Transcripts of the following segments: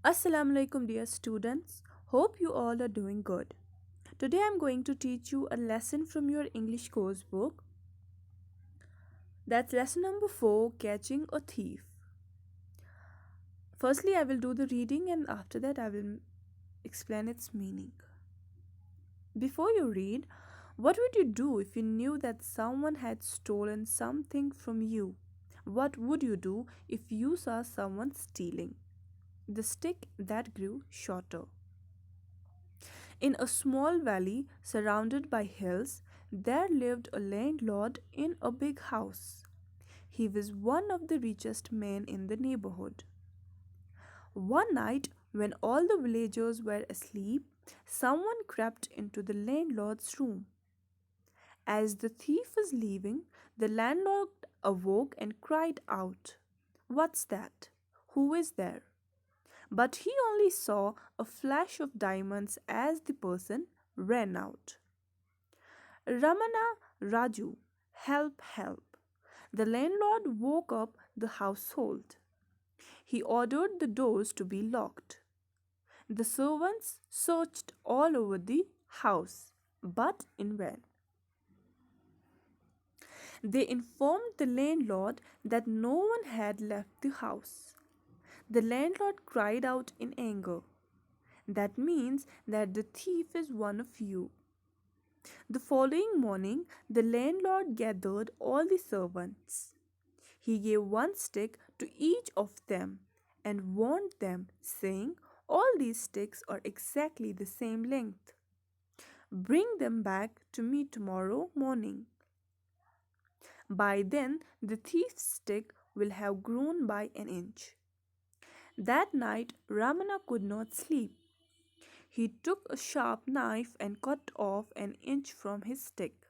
Assalamu alaikum, dear students. Hope you all are doing good. Today I'm going to teach you a lesson from your English course book. That's lesson number 4, Catching a Thief. Firstly, I will do the reading and after that I will explain its meaning. Before you read, what would you do if you knew that someone had stolen something from you? What would you do if you saw someone stealing? The stick that grew shorter. In a small valley surrounded by hills, there lived a landlord in a big house. He was one of the richest men in the neighborhood. One night, when all the villagers were asleep, someone crept into the landlord's room. As the thief was leaving, the landlord awoke and cried out, "What's that? Who is there?" But he only saw a flash of diamonds as the person ran out. "Ramana, Raju, help, help." The landlord woke up the household. He ordered the doors to be locked. The servants searched all over the house, but in vain. They informed the landlord that no one had left the house. The landlord cried out in anger, "That means that the thief is one of you." The following morning, the landlord gathered all the servants. He gave one stick to each of them and warned them, saying, "All these sticks are exactly the same length. Bring them back to me tomorrow morning. By then, the thief's stick will have grown by an inch." That night, Ramana could not sleep. He took a sharp knife and cut off an inch from his stick.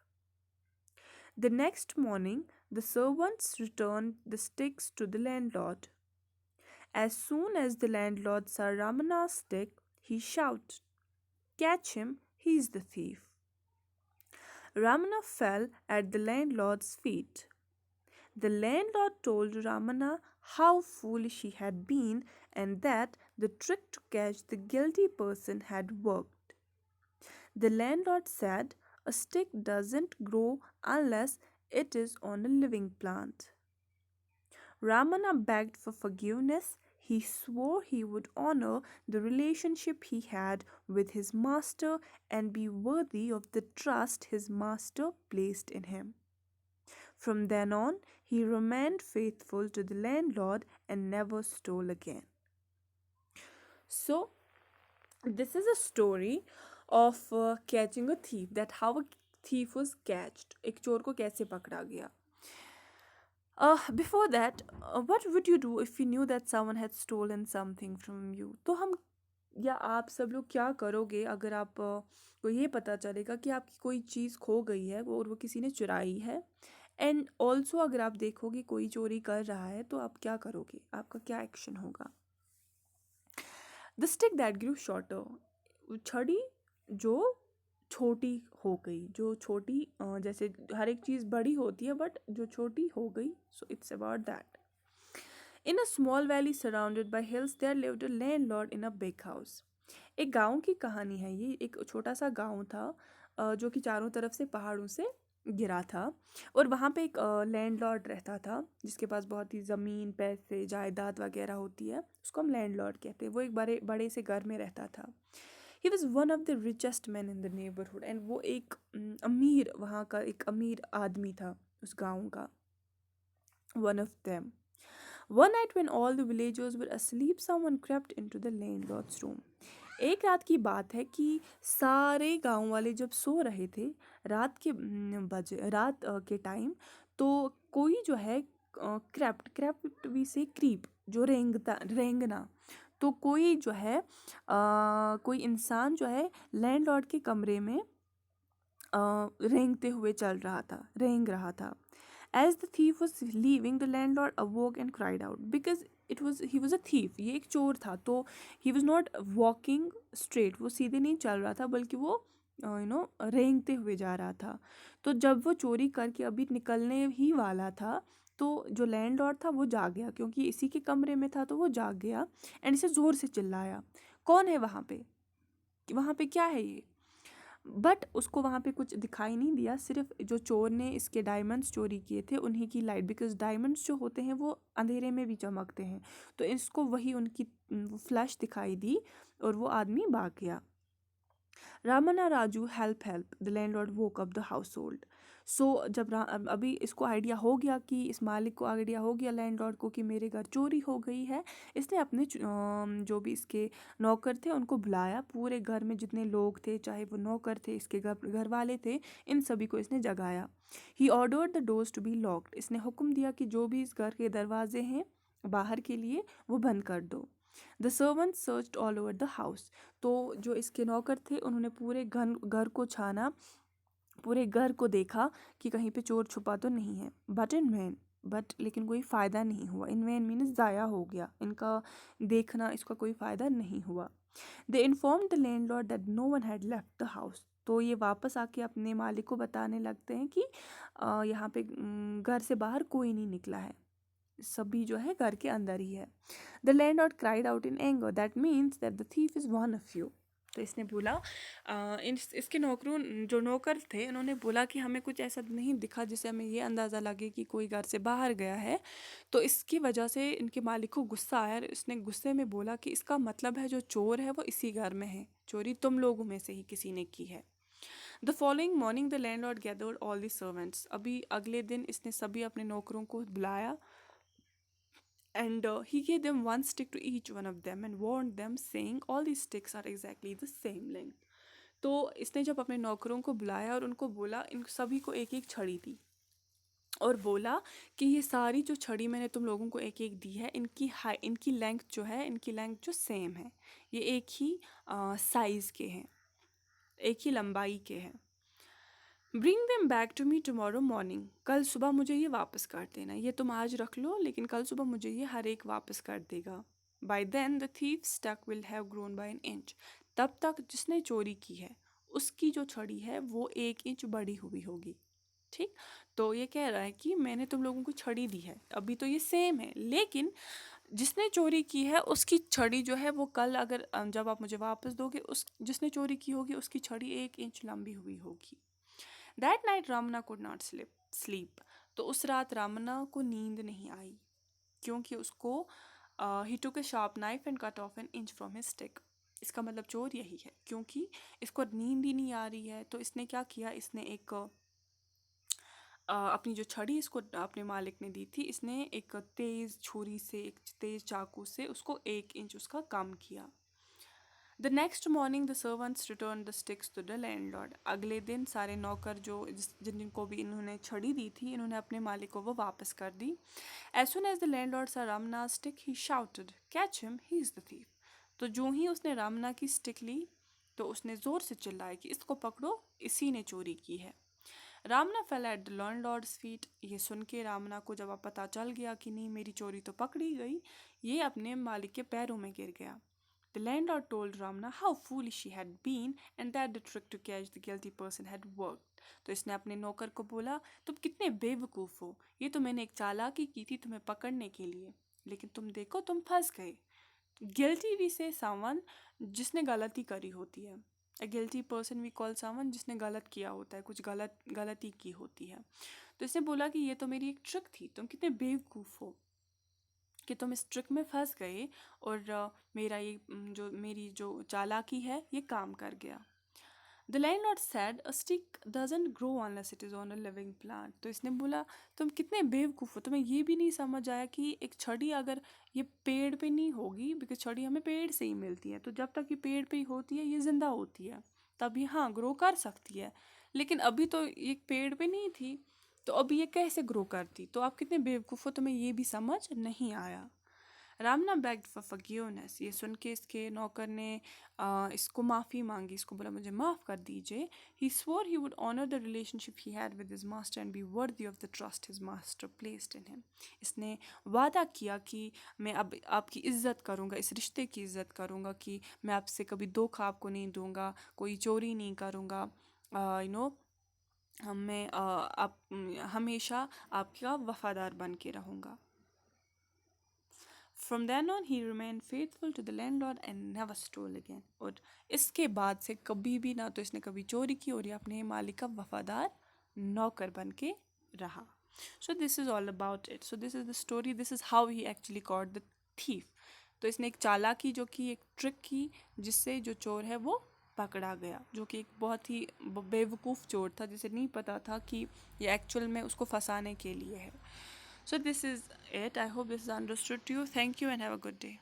The next morning, the servants returned the sticks to the landlord. As soon as the landlord saw Ramana's stick, he shouted, "Catch him, he's the thief." Ramana fell at the landlord's feet. The landlord told Ramana how foolish he had been and that the trick to catch the guilty person had worked. The landlord said, "A stick doesn't grow unless it is on a living plant." Ramana begged for forgiveness. He swore he would honor the relationship he had with his master and be worthy of the trust his master placed in him. From then on, he remained faithful to the landlord and never stole again. So, this is a story of catching a thief, that how a thief was catched. एक चोर को कैसे पकड़ा गया. Before that, what would you do if you knew that someone had stolen something from you? तो हम या आप सब लोग क्या करोगे अगर आप को ये पता चलेगा कि आपकी कोई चीज़ खो गई है और वो किसी ने चुराई है. एंड ऑल्सो अगर आप देखोगे कोई चोरी कर रहा है तो आप क्या करोगे, आपका क्या एक्शन होगा. The stick that grew shorter, छड़ी जो छोटी हो गई, जो छोटी जैसे हर एक चीज़ बड़ी होती है बट जो छोटी हो गई. So it's about that. In a small valley surrounded by hills there lived a landlord in a big house. एक गांव की कहानी है ये. एक छोटा सा गांव था जो कि चारों तरफ से पहाड़ों से घिरा था और वहाँ पे एक लैंडलॉर्ड रहता था जिसके पास बहुत ही ज़मीन, पैसे, जायदाद वगैरह होती है. उसको हम लैंडलॉर्ड कहते हैं. वो एक बड़े बड़े से घर में रहता था. He was one of the richest man in the neighbourhood. And वो एक अमीर, वहाँ का एक अमीर आदमी था उस गाँव का. One of them. One night when all the villagers were asleep, someone crept into the landlord's room. एक रात की बात है कि सारे गांव वाले जब सो रहे थे, रात के टाइम, तो कोई जो है क्रेप्ट वी से क्रीप, जो रेंगना. तो कोई जो है कोई इंसान जो है लैंडलॉर्ड के कमरे में रेंग रहा था. As the thief was leaving, the landlord awoke and cried out because he was a thief. ये एक चोर था तो he was not walking straight. वो सीधे नहीं चल रहा था बल्कि वो रेंगते हुए जा रहा था. तो जब वो चोरी करके अभी निकलने ही वाला था तो जो लैंडलॉर्ड था वो जाग गया, क्योंकि इसी के कमरे में था तो वो जाग गया एंड इसे ज़ोर से चिल्लाया, कौन है वहाँ पे, कि वहाँ पे क्या है ये। बट उसको वहाँ पे कुछ दिखाई नहीं दिया, सिर्फ जो चोर ने इसके डायमंड्स चोरी किए थे उन्हीं की लाइट, बिकॉज डायमंड्स जो होते हैं वो अंधेरे में भी चमकते हैं, तो इसको वही उनकी फ्लैश दिखाई दी और वो आदमी भाग गया। Ramana Raju, help, help. The landlord woke up the household. सो जब अभी इसको आइडिया हो गया, कि इस मालिक को आइडिया हो गया लैंडलॉर्ड को कि मेरे घर चोरी हो गई है, इसने अपने जो भी इसके नौकर थे उनको बुलाया, पूरे घर में जितने लोग थे, चाहे वो नौकर थे, इसके घर वाले थे, इन सभी को इसने जगाया। He ordered the doors to be locked. इसने हुक्म दिया कि जो भी इस घर के दरवाजे हैं बाहर के लिए वो बंद कर दो। The servant searched all over the house. तो जो इसके नौकर थे उन्होंने पूरे घर को छाना, पूरे घर को देखा कि कहीं पे चोर छुपा तो नहीं है। बट लेकिन कोई फ़ायदा नहीं हुआ। इन वैन मीन्स ज़ाया हो गया, इनका देखना इसका कोई फ़ायदा नहीं हुआ। They inform the landlord that no one had left the house. तो ये वापस आके अपने मालिक को बताने लगते हैं कि यहाँ पे घर से बाहर कोई नहीं निकला है, सभी जो है घर के अंदर ही है। The landlord cried out in anger, that means that the thief is one of you. तो इसने बोला इसके नौकरों जो नौकर थे उन्होंने बोला कि हमें कुछ ऐसा नहीं दिखा जिससे हमें ये अंदाज़ा लगे कि कोई घर से बाहर गया है। तो इसकी वजह से इनके मालिक को गुस्सा आया और इसने गुस्से में बोला कि इसका मतलब है जो चोर है वो इसी घर में है, चोरी तुम लोगों में से ही किसी ने की है। The following morning the landlord gathered all the servants. अभी अगले दिन इसने सभी अपने नौकरों को बुलाया and he gave them one stick to each one of them and warned them saying all these sticks are exactly the same length. तो इसने जब अपने नौकरों को बुलाया और उनको बोला, इन सभी को एक एक छड़ी दी और बोला कि ये सारी जो छड़ी मैंने तुम लोगों को एक एक दी है, इनकी लेंथ जो है, इनकी लेंथ जो सेम है, ये एक ही साइज़ के हैं, एक ही लंबाई के हैं। Bring them back to me tomorrow morning. कल सुबह मुझे ये वापस कर देना, ये तुम आज रख लो लेकिन कल सुबह मुझे ये हर एक वापस कर देगा। By then the thief stick will have grown by an inch. तब तक जिसने चोरी की है उसकी जो छड़ी है वो 1 इंच बड़ी हुई होगी। ठीक, तो ये कह रहा है कि मैंने तुम लोगों को छड़ी दी है, अभी तो ये सेम है, लेकिन जिसने चोरी की है उसकी छड़ी जो है वो कल अगर जब आप मुझे वापस दोगे, उस जिसने चोरी की होगी उसकी छड़ी 1 इंच लंबी हुई होगी। That night Ramna could not sleep. तो उस रात रामना को नींद नहीं आई, क्योंकि उसको ही took a sharp knife and cut off an inch from his stick. इसका मतलब चोर यही है, क्योंकि इसको नींद ही नहीं आ रही है तो इसने क्या किया, इसने एक अपनी जो छड़ी इसको अपने मालिक ने दी थी, इसने एक तेज़ छुरी से, एक तेज़ चाकू से उसको 1 इंच उसका कम किया। The next morning the servants return the sticks to the landlord. अगले दिन सारे नौकर जो जिनको भी इन्होंने छड़ी दी थी, इन्होंने अपने मालिक को वो वापस कर दी। As soon as the landlord saw Ramna stick he shouted catch him, he is the thief. तो जो ही उसने रामना की स्टिक ली तो उसने ज़ोर से चिल्लाया कि इसको पकड़ो, इसी ने चोरी की है। Ramna fell at the landlord's feet. ये सुन के रामना को जब पता चल गया कि नहीं मेरी चोरी तो पकड़ी गई, ये अपने मालिक के पैरों में गिर गया। The landlord told Ramna how foolish she had been and that the trick to catch the guilty person had worked. तो इसने अपने नौकर को बोला, तुम कितने बेवकूफ़ हो, ये तो मैंने एक चालाकी की थी तुम्हें पकड़ने के लिए, लेकिन तुम देखो तुम फंस गए। गिल्टी वी से समवन जिसने गलती करी होती है। A guilty person we call someone जिसने गलत किया होता है, कुछ गलती की होती है। तो इसने बोला कि ये तो मेरी एक ट्रिक थी, तुम कितने बेवकूफ़ हो कि तुम इस ट्रिक में फंस गए और मेरी जो चालाकी है ये काम कर गया। The landlord sad a stick doesn't grow unless it is on a living plant. तो इसने बोला तुम कितने बेवकूफ़ हो, तुम्हें ये भी नहीं समझ आया कि एक छड़ी अगर ये पेड़ पे नहीं होगी, बिकॉज छड़ी हमें पेड़ से ही मिलती है, तो जब तक ये पेड़ पे ही होती है ये ज़िंदा होती है, तभी हाँ ग्रो कर सकती है, लेकिन अभी तो ये पेड़ पे नहीं थी तो अभी ये कैसे ग्रो करती। तो आप कितने बेवकूफ़ हो, तुम्हें ये भी समझ नहीं आया। रामना begged for forgiveness। ये सुन के इसके नौकर ने इसको माफ़ी मांगी, इसको बोला मुझे माफ़ कर दीजिए। He swore he would honor the relationship he had with his master and be worthy of the trust his master placed in him। इसने वादा किया कि मैं अब आपकी इज़्ज़त करूँगा, इस रिश्ते की इज़्ज़त करूँगा, कि मैं आपसे कभी धोखा आपको नहीं दूँगा, कोई चोरी नहीं करूँगा, यू नो मैं आप हमेशा आपका वफादार बन के रहूँगा। From then on he remained faithful to the landlord and never stole again. और इसके बाद से कभी भी ना तो इसने कभी चोरी की और ये अपने मालिक का वफादार नौकर बन के रहा. So this is all about it. So this is the story. This is how he actually caught the thief. तो इसने एक चालाकी जो की एक ट्रिक की जिससे जो चोर है वो पकड़ा गया, जो कि एक बहुत ही बेवकूफ़ चोर था जिसे नहीं पता था कि ये एक्चुअल में उसको फंसाने के लिए है. So this is it. I hope this is understood to you. Thank you and have a good day.